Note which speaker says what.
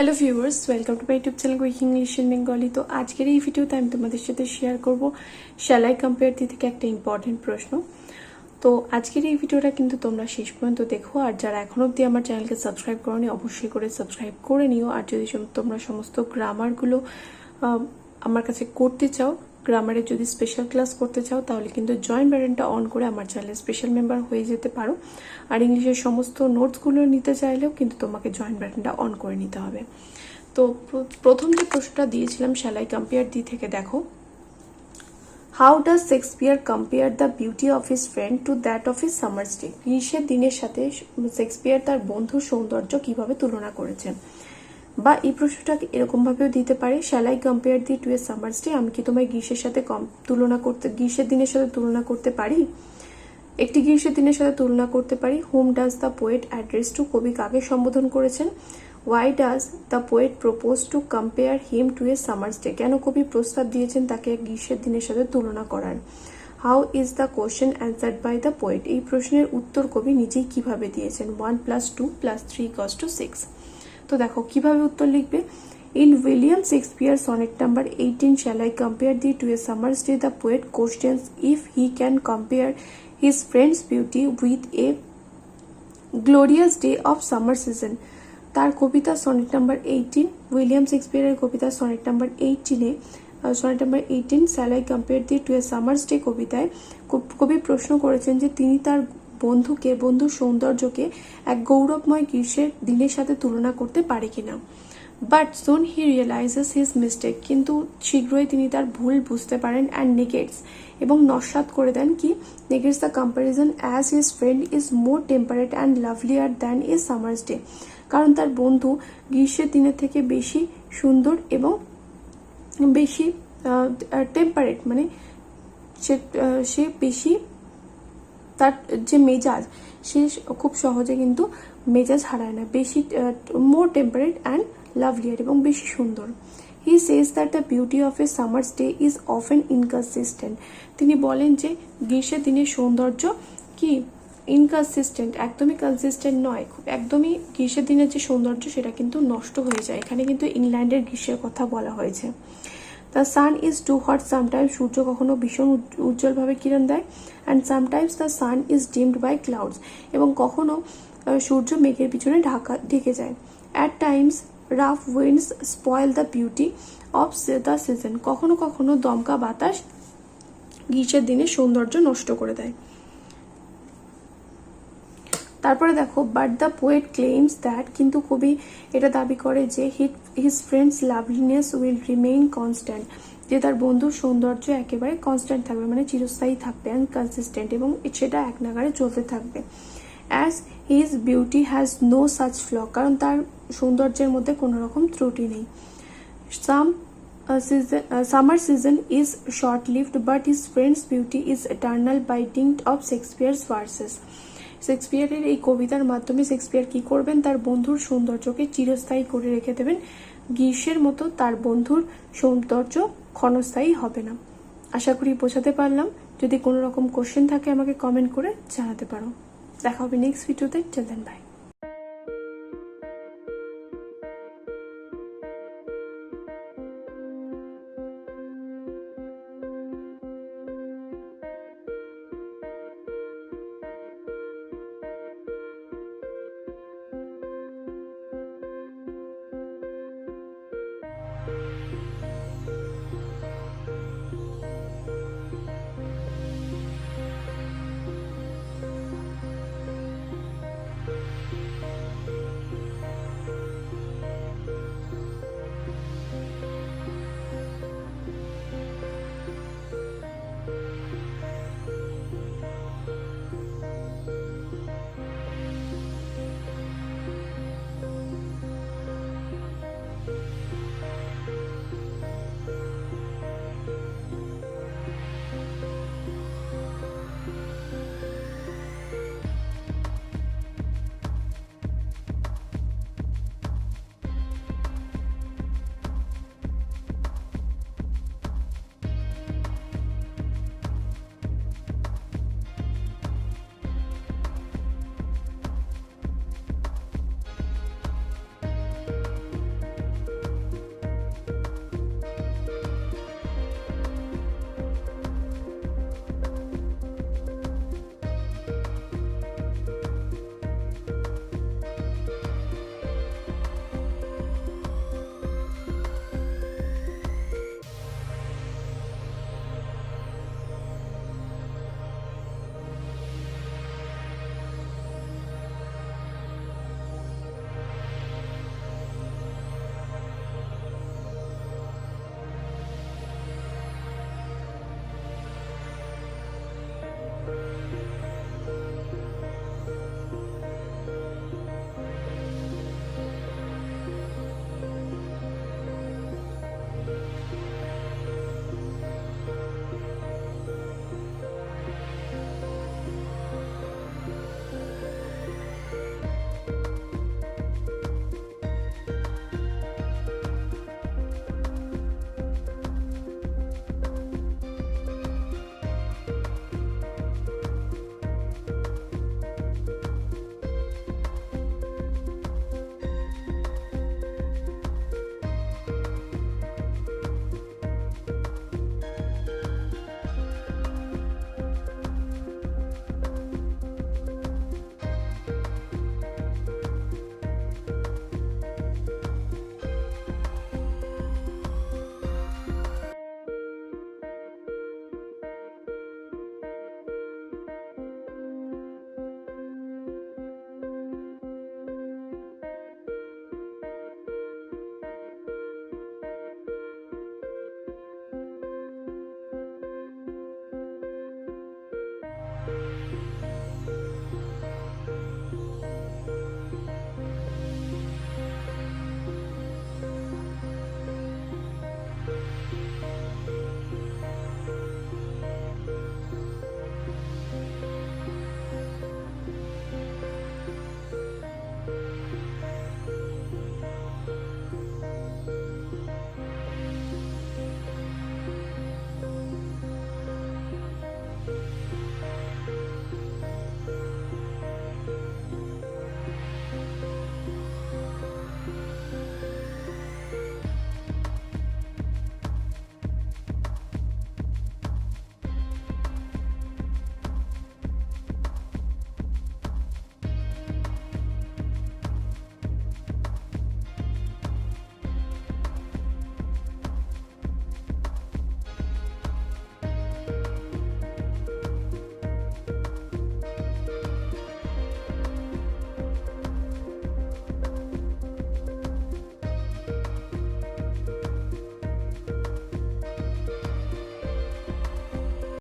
Speaker 1: Hello viewers, welcome to my YouTube channel quick English in Bengali. তো আজকের এই ভিডিওতে আমি তোমাদের সাথে শেয়ার করব শ্যাল আই কম্পেয়ার দি থেকে একটা ইম্পর্টেন্ট প্রশ্ন। তো আজকের এই ভিডিওটা কিন্তু তোমরা শেষ পর্যন্ত দেখো, আর যারা এখন অবধি আমার চ্যানেলকে সাবস্ক্রাইব করোনি অবশ্যই করে সাবস্ক্রাইব করে নিও। আর যদি তোমরা সমস্ত গ্রামারগুলো আমার কাছে করতে চাও, গ্রামারের যদি স্পেশাল ক্লাস করতে চাও, তাহলে কিন্তু জয়েন বাটনটা অন করে আমার চ্যানেলের স্পেশাল মেম্বার হয়ে যেতে পারো। আর ইংলিশের সমস্ত নোটসগুলো নিতে চাইলেও কিন্তু তোমাকে জয়েন বাটনটা অন করে নিতে হবে। তো প্রথম যে প্রশ্নটা দিয়েছিলাম শ্যাল আই কম্পেয়ার দি থেকে, দেখো, how does Shakespeare compare the beauty of his friend to that of his summer's day? গ্রীষ্মের দিনের সাথে শেক্সপিয়ার তার বন্ধুর সৌন্দর্য কিভাবে তুলনা করেছেন? বা এই প্রশ্নটা এরকম ভাবেও দিতে পারে, shall I compare thee to a summer's day? আমি কি তোমায় গ্রীষ্মের সাথে গ্রীষ্মের দিনের সাথে তুলনা করতে পারি? একটি গ্রীষ্মের দিনের সাথে তুলনা করতে পারি। Whom does the poet address to? কবি কাকে সম্বোধন করেছেন? Why does the poet propose to compare him to a summer's day? কেন কবি প্রস্তাব দিয়েছেন তাকে গ্রীষ্মের দিনের সাথে তুলনা করার? How is the question answered by the poet? এই প্রশ্নের উত্তর কবি নিজেই কিভাবে দিয়েছেন? 1 + 2 + 3 = 6। তো দেখো কিভাবে উত্তর লিখবে। In William Shakespeare sonnet number 18 shall I compare thee to a summer's day, the poet questions if he can compare his friend's beauty with a glorious day of summer season. তার কবিতা সনেট নাম্বার 18, উইলিয়াম শেক্সপিয়ারের কবিতা sonnet number 18 shall I compare thee to a summer's day কবিতায় কবি প্রশ্ন করেছেন যে তিনি তার বন্ধুর সৌন্দর্যকে এক গৌরবময় গ্রীষ্মের দিনের সাথে তুলনা করতে পারে কিনা। But soon he realises his mistake, কিন্তু শীঘ্রই তিনি তার ভুল বুঝতে পারেন। অ্যান্ড নেগেটস, এবং নস্যাৎ করে দেন কি, negates the comparison as his friend is more temperate and lovelier than a summer's day. কারণ তার বন্ধু গ্রীষ্মের দিনের থেকে বেশি সুন্দর এবং বেশি টেম্পারেট, মানে সে বেশি, তার যে মেজাজ, সে খুব সহজে কিন্তু মেজাজ হারায় না, বেশি মোর টেম্পারেট অ্যান্ড লাভলিয়ার, এবং বেশি সুন্দর। He says that the beauty of a summer's day is often inconsistent. তিনি বলেন যে গ্রীষ্মের দিনের সৌন্দর্য কি ইনকনসিস্টেন্ট, একদমই কনসিস্টেন্ট নয়, একদমই গ্রীষ্মের দিনের যে সৌন্দর্য সেটা কিন্তু নষ্ট হয়ে যায়। এখানে কিন্তু ইংল্যান্ডের গ্রীষ্মের কথা বলা হয়েছে। The sun is too hot sometimes, সূর্য কখনো ভীষণ উজ্জ্বলভাবে কিরণ দেয়। And sometimes the sun is dimmed by clouds, এবং কখনো সূর্য মেঘের পিছনে ঢেকে যায়। At times rough winds spoil the beauty of the season, কখনো কখনো দমকা বাতাস গ্রীষ্মের দিনে সৌন্দর্য নষ্ট করে দেয়। তারপরে দেখো, but the poet claims that, কিন্তু কবি এটা দাবি করে যে his friends লাভলিনেস will remain constant, যে তার বন্ধুর সৌন্দর্য একেবারে কনস্ট্যান্ট থাকবে, মানে চিরস্থায়ী থাকবে, অ্যান্ড কনসিস্টেন্ট, এবং সেটা এক নাগারে চলতে থাকবে। As his beauty has no such flaw, কারণ তার সৌন্দর্যের মধ্যে কোনো রকম ত্রুটি নেই। Summer season is short lived but his friend's beauty is eternal by dint of Shakespeare's verses. শেক্সপিয়ারের এই কবিতার মাধ্যমে শেক্সপিয়ার কি করবেন, তার বন্ধুর সৌন্দর্যকে চিরস্থায়ী করে রেখে দেবেন। গ্রীষ্মের মতো তার বন্ধুর সৌন্দর্য ক্ষণস্থায়ী হবে না। আশা করি বোঝাতে পারলাম। যদি কোনো রকম কোশ্চেন থাকে আমাকে কমেন্ট করে জানাতে পারো। দেখা হবে নেক্সট ভিডিওতে। Till then, by.